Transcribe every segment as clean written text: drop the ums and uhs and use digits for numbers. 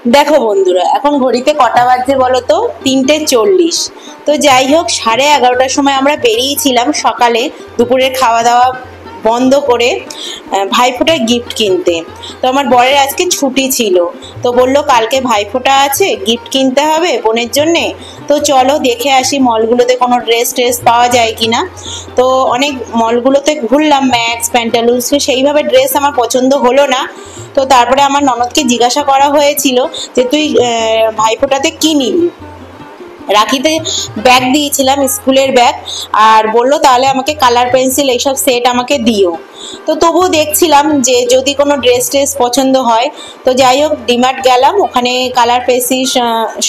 দেখো বন্ধুরা, এখন ঘড়িতে কটা বাজছে বলো তো? 3:40। তো যাই হোক, 11:30টার সময় আমরা বেরিয়েছিলাম সকালে দুপুরের খাওয়া দাওয়া বন্ধ করে ভাইফোঁটার গিফট কিনতে। তো আমার বরের আজকে ছুটি ছিল, তো বলল কালকে ভাইফোঁটা আছে, গিফট কিনতে হবে বোনের জন্যে। তো চলো দেখে আসি মলগুলোতে কোনো ড্রেস পাওয়া যায় কিনা। তো অনেক মলগুলোতে ঘুরলাম, ম্যাক্স, প্যান্টালুন্স, সেইভাবে ড্রেস আমার পছন্দ হলো না। তো তারপরে আমার ননদকে জিজ্ঞাসা করা হয়েছিল যে তুই ভাইফোঁটাতে কি নিবি। রাখিতে ব্যাগ দিয়েছিলাম, স্কুলের ব্যাগ, আর বললো তাহলে আমাকে কালার পেন্সিল এইসব সেট আমাকে দিও। তো তবুও দেখছিলাম যে যদি কোনো ড্রেস পছন্দ হয়। তো যাই হোক, ডিমার্ট গেলাম, ওখানে কালার পেন্সিল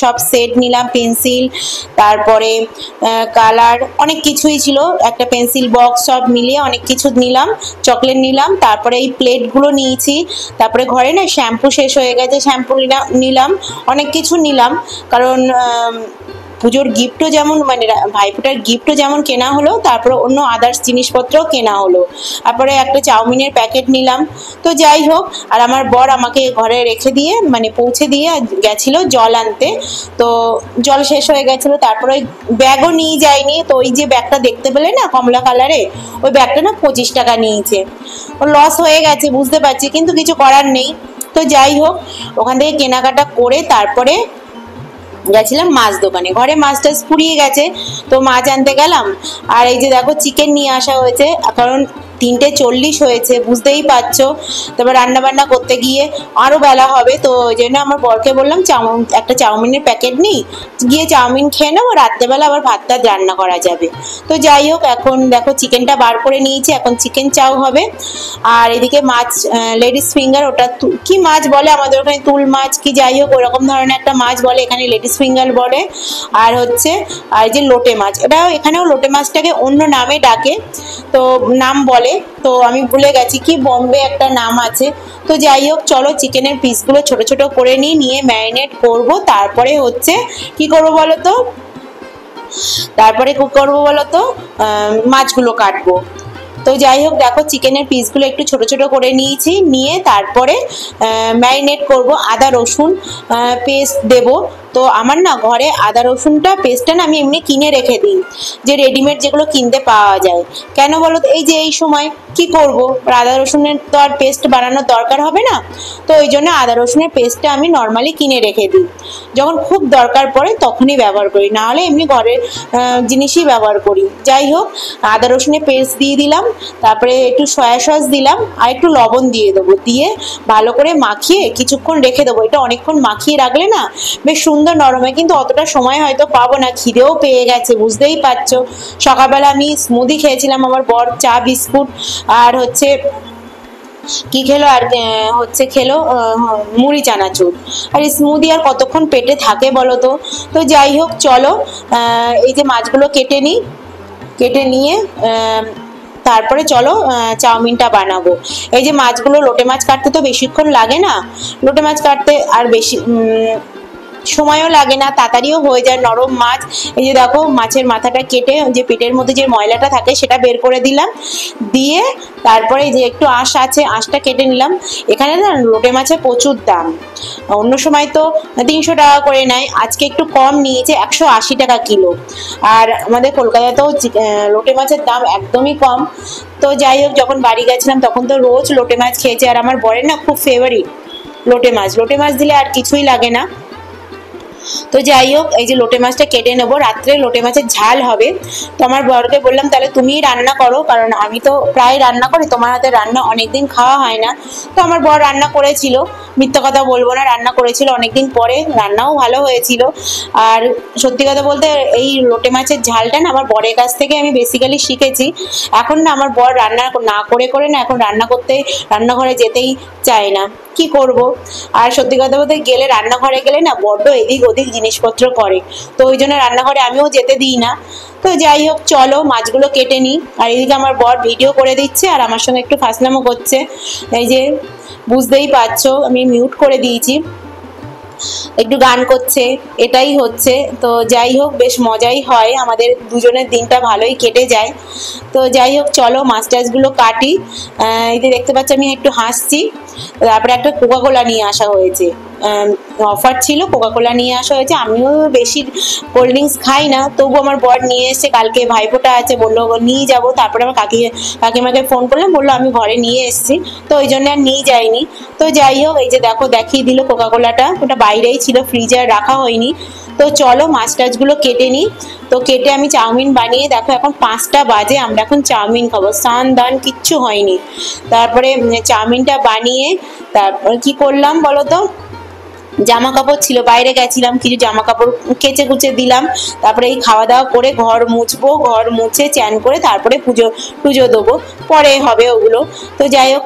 সব সেট নিলাম, পেন্সিল, তারপরে কালার অনেক কিছুই ছিল, একটা পেন্সিল বক্স, সব মিলিয়ে অনেক কিছু নিলাম। চকলেট নিলাম, তারপরে এই প্লেটগুলো নিয়েছি। তারপরে ঘরে না শ্যাম্পু শেষ হয়ে গেছে, শ্যাম্পু নিলাম, অনেক কিছু নিলাম। কারণ পুজোর গিফটও যেমন মানে ভাইফোঁটার গিফটও যেমন কেনা হলো, তারপরে অন্য আদার্স জিনিসপত্রও কেনা হলো। তারপরে একটা চাউমিনের প্যাকেট নিলাম। তো যাই হোক, আর আমার বর আমাকে ঘরে রেখে দিয়ে মানে পৌঁছে দিয়ে গেছিলো জল আনতে। তো জল শেষ হয়ে গেছিলো, তারপরে ওই ব্যাগও নিয়ে যায়নি। তো ওই যে ব্যাগটা দেখতে পেলে না কমলা কালারে, ওই ব্যাগটা না 25 টাকা নিয়েছে। ও লস হয়ে গেছে বুঝতে পারছি, কিন্তু কিছু করার নেই। তো যাই হোক, ওখান থেকে কেনাকাটা করে তারপরে গেছিলাম মাছ দোকানে। ঘরে মাছ টাছ ফুরিয়ে গেছে, তো মাছ আনতে গেলাম। আর এই যে দেখো, চিকেন নিয়ে আসা হয়েছে, কারণ 3:40 হয়েছে, বুঝতেই পারছো। তারপর রান্না বান্না করতে গিয়ে আরো বেলা হবে, তো ওই জন্য আমার বরকে বললাম একটা চাউমিনের প্যাকেট নিই, গিয়ে চাউমিন খেয়ে নেবো, রাত্রেবেলা আবার ভাত টাত রান্না করা যাবে। তো যাই হোক, এখন দেখো চিকেনটা বার করে নিয়েছি, এখন চিকেন চাউ হবে। আর এদিকে মাছ, লেডিস ফিঙ্গার, ওটা কি মাছ বলে আমাদের ওখানে, তুল মাছ কি যাই হোক ওরকম ধরনের একটা মাছ বলে, এখানে লেডিস ফিঙ্গার বলে। আর হচ্ছে আর যে লোটে মাছ, এটাও এখানেও লোটে মাছটাকে অন্য নামে ডাকে, তো নাম বলে, তো আমি ভুলে গেছি কি বম্বে একটা নাম আছে। তো যাই হোক, চলো চিকেনের পিসগুলো ছোট ছোট করে নিয়ে ম্যারিনেট করব। তারপরে হচ্ছে কি করবো বলো তো, মাছগুলো কাটবো। তো যাই হোক, দেখো চিকেনের পিসগুলো একটু ছোট ছোট করে নিয়েছি, নিয়ে তারপরে ম্যারিনেট করব। আদা রসুন পেস্ট দেব। তো আমার না ঘরে আদা রসুনটা পেস্টটা না আমি এমনি কিনে রেখে দিই, যে রেডিমেড যেগুলো কিনতে পাওয়া যায়। কেন বলো তো, এই যে এই সময় কি করব, আদা রসুনের তো আর পেস্ট বানানোর দরকার হবে না। তো ওই জন্য আদা রসুনের পেস্টটা আমি নর্মালি কিনে রেখে দিই, যখন খুব দরকার পড়ে তখনই ব্যবহার করি, না হলে এমনি ঘরের জিনিসই ব্যবহার করি। যাই হোক, আদা রসুনের পেস্ট দিয়ে দিলাম, তারপরে একটু সয়া সস দিলাম, আর একটু লবণ দিয়ে দেবো, দিয়ে ভালো করে মাখিয়ে কিছুক্ষণ রেখে দেবো। এটা অনেকক্ষণ মাখিয়ে রাখলে না বেশ সুন্দর নরম হয়, কিন্তু অতটা সময় হয়তো পাবো না, খিদেও পেয়ে গেছে বুঝতেই পারছো। সকালবেলা আমি স্মুদি খেয়েছিলাম, আমার বর চা বিস্কুট আর হচ্ছে কি খেলো, আর হচ্ছে খেলো মুড়ি চানাচুর। আর স্মুদি আর কতক্ষণ পেটে থাকে বলো তো। তো যাই হোক, চলো এই যে মাছগুলো কেটে নিয়ে তারপরে চলো চাউমিনটা বানাবো। এই যে মাছগুলো, লোটে মাছ কাটতে তো বেশিক্ষণ লাগে না, লোটে মাছ কাটতে আর বেশি সময়ও লাগে না, তাড়াতাড়িও হয়ে যায়, নরম মাছ। এই যে দেখো, মাছের মাথাটা কেটে যে পেটের মধ্যে যে ময়লাটা থাকে সেটা বের করে দিলাম, দিয়ে তারপরে যে একটু আঁশ আছে, আঁশটা কেটে নিলাম। এখানে না লোটে মাছের প্রচুর দাম, অন্য সময় তো 300 টাকা করে নেয়, আজকে একটু কম নিয়েছে, 180 টাকা কিলো। আর আমাদের কলকাতাতেও লোটে মাছের দাম একদমই কম। তো যাই হোক, যখন বাড়ি গেছিলাম তখন তো রোজ লোটে মাছ খেয়েছে, আর আমার বরের না খুব ফেভারিট লোটে মাছ দিলে আর কিছুই লাগে না। তো যাই হোক, এই যে লোটে মাছটা কেটে নেবো, রাত্রে লোটে মাছের ঝাল হবে। তো আমার বরকে বললাম তাহলে তুমিই রান্না করো, কারণ আমি তো প্রায় রান্না করি, তোমার হাতে রান্না অনেকদিন খাওয়া হয় না। তো আমার বর রান্না করেছিল, মিথ্যা কথা বলবো না, রান্না করেছিল অনেকদিন পরে, রান্নাও ভালো হয়েছিল। আর সত্যি কথা বলতে এই লোটে মাছের ঝালটা না আমার বরের কাছ থেকে আমি বেসিক্যালি শিখেছি। এখন না আমার বর রান্না না করে না এখন রান্নাঘরে যেতেই চায় না, কি করব। আর সত্যি কথা বলতে গেলে, রান্নাঘরে গেলে না বড্ড এদিক ওদিক জিনিসপত্র করে, তো ওই জন্য রান্নাঘরে আমিও যেতে দিই না। তো যাই হোক, চলো মাছগুলো কেটে নিই। আর এদিকে আমার বর ভিডিও করে দিচ্ছে আর আমার সঙ্গে একটু ফাসলামো করছে, এই যে বুঝতেই পারছো আমি মিউট করে দিয়েছি, একটু গান করছে, এটাই হচ্ছে। তো যাই হোক, বেশ মজাই হয়, আমাদের দুজনের দিনটা ভালোই কেটে যায়। তো যাই হোক, চলো মাছ টাছগুলো কাটি। এই যে দেখতে পাচ্ছি আমি একটু হাসছি। তারপরে একটা কোকা কোলা নিয়ে আসা হয়েছে, অফার ছিল, কোকাকোলা নিয়ে আসা হয়েছে। আমিও বেশি কোল্ড ড্রিঙ্কস খাই না, তবু আমার বর নিয়ে এসে, কালকে ভাইফোঁটা আছে বললো নিয়ে যাব। তারপরে আমার কাকিমাকে ফোন করলাম, বললো আমি ঘরে নিয়ে এসেছি, তো ওই জন্য আর নিয়ে যাইনি। তো যাই হোক, এই যে দেখো দেখিয়ে দিল কোকাকোলাটা, ওটা বাইরেই ছিল, ফ্রিজে আর রাখা হয়নি। তো চলো মাছ টাছগুলো কেটে নিই। তো কেটে আমি চাউমিন বানিয়ে, দেখো এখন 5টা বাজে, আমরা এখন চাউমিন খাবো, স্নান দান কিচ্ছু হয়নি। তারপরে চাউমিনটা বানিয়ে তারপর কি করলাম বলো তো, জামা কাপড় ছিল, বাইরে গেছিলাম, কিছু জামা কাপড় কেচে কুচে দিলাম। তারপরে এই খাওয়া দাওয়া করে ঘর মুছবো, ঘর মুছে চ্যান করে তারপরে পুজো দেবো, পরে হবে ওগুলো। তো যাই হোক,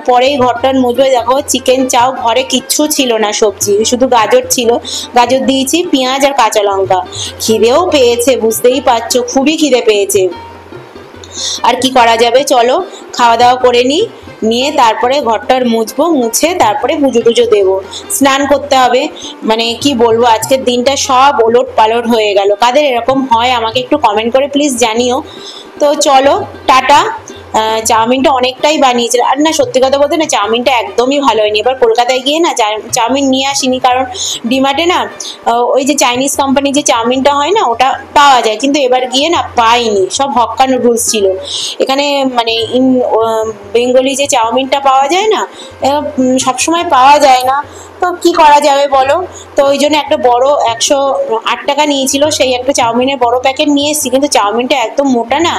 পরেই ঘরটা মুছবো। দেখো চিকেন চাও, ঘরে কিচ্ছু ছিল না সবজি, শুধু গাজর ছিল, গাজর দিয়েছি, পেঁয়াজ আর কাঁচা লঙ্কা। খিদেও পেয়েছে, বুঝতেই পারছো, খুবই খিদে পেয়েছে। আর কি করা যাবে, চলো খাওয়া দাওয়া করে নিয়ে তারপরে ঘরটার মুছবো, মুছে তারপরে পুজো টুজো দেবো, স্নান করতে হবে। মানে কি বলবো, আজকের দিনটা সব ওলট পালট হয়ে গেল। কাদের এরকম হয় আমাকে একটু কমেন্ট করে প্লিজ জানিও। তো চলো টাটা। চাউমিনটা অনেকটাই বানিয়েছিল, আর না সত্যি কথা বলতে না, চাউমিনটা একদমই ভালো হয়নি। এবার কলকাতায় গিয়ে না চাউমিন নিয়ে আসিনি, কারণ ডিমার্টে না ওই যে চাইনিজ কোম্পানি যে চাউমিনটা হয় না, ওটা পাওয়া যায়, কিন্তু এবার গিয়ে না পাইনি, সব হক্কা নুডলস ছিল। এখানে মানে বেঙ্গলি যে চাউমিনটা পাওয়া যায় না, সবসময় পাওয়া যায় না। তো কি করা যাবে বলো। তো ওই জন্য একটা বড় 108 টাকা নিয়েছিল, সেই একটা চাউমিনের বড় প্যাকেট নিয়ে এসেছি, কিন্তু চাউমিনটা একদম মোটা না,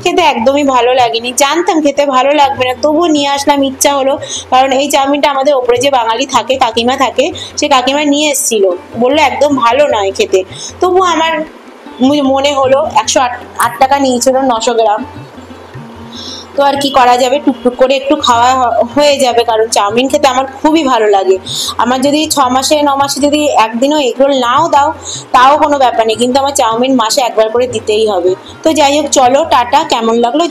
খেতে একদমই ভালো লাগেনি। জানতাম খেতে ভালো লাগবে না, তবুও নিয়ে আসলাম, ইচ্ছা হলো। কারণ এই চাউমিনটা আমাদের ওপরে যে বাঙালি থাকে, কাকিমা থাকে, সে কাকিমা নিয়ে এসেছিল, বললো একদম ভালো নয় খেতে। তবুও আমার মনে হলো, 108 টাকা নিয়েছিল, 900 গ্রাম। তো আর কি করা যাবে, টুকটুক করে একটু খাওয়া হয়ে যাবে, কারণ চাউমিন খেতে আমার খুবই ভালো লাগে। আমার যদি 6 মাসে 9 মাসে যদি একদিনও এগরোল নাও দাও, তাও কোনো ব্যাপার নেই, কিন্তু আমার চাউমিন মাসে একবার করে দিতেই হবে। তো যাই হোক, চলো টাটা। কেমন লাগলো